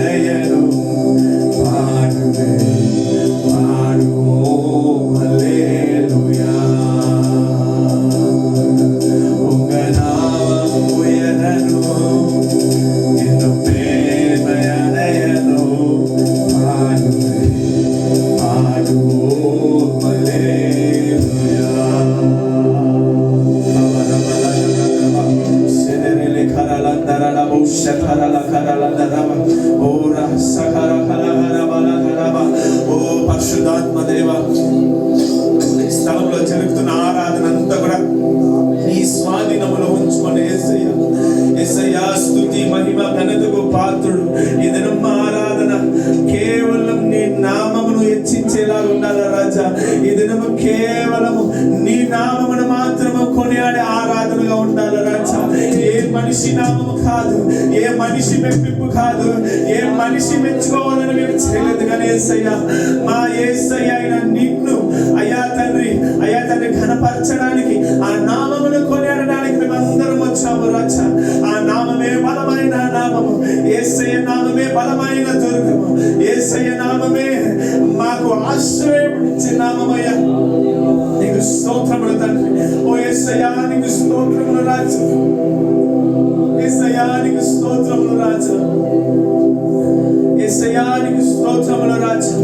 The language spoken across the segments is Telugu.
అణయను పాడువే పాడువో హల్లెలూయా உங்க நாமம் உயரணும் என்னும் மேன்மை அடையணும் பாடுவே பாடுவோம் ஹல்லேலூயா சிதறிலே கரலந்தரல உஷகரல கரலந்தரவ ஓரா சகர கலகரவல கரவ ఓ పరిశుద్ధాత్మ దేవ ఈ స్థలంలో జరుగుతున్న ఆరాధన అంతా కూడా నీ స్వాధీనములో ఉంచుకొని యేసయ్య యేసయ్య స్తుతి మహిమ ఘనతకు పాత్రుడు ఈ దినం ఆరాధన కేవలం నీ నామమును హెచ్చించేలా ఉండాలి రాజా ఈ దినము కేవలము నీ నామమును మాత్రము కొనియాడే ఆరాధనగా ఉండాలి రాజా ఏ మనిషి నామము కాదు ఏ మనిషి మెప్పింపు కాదు ఏ మనిషి మెచ్చుకోవాలని మేము చేయలేదు కానీ యేసయ్య మా యేసయ్య అయిన నిన్ను అయ్యా తండ్రి ఘనపరచడానికి ఆ నామమును కొనియాడడానికి మేము అందరం వచ్చాము రాజా ఆ నామమే బలమైన నామము యేసయ్య నామమే బలమైన దుర్గము యేసయ్య నామమే మాకు ఆశ్రయం ఇచ్చే నామమయ్యా నీకు స్తోత్రములు తండ్రి ఓ యేసయ్య నీకు స్తోత్రములు రాజా యేసయ్య నీకు స్తోత్రములు రాజా యేసయ్య నీకు స్తోత్రములు రాజా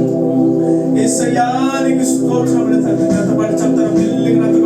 యేసయ్య నీకు స్తోత్రములు తండ్రి నాతో పాటు చెప్తాను పిల్లలకి నాతో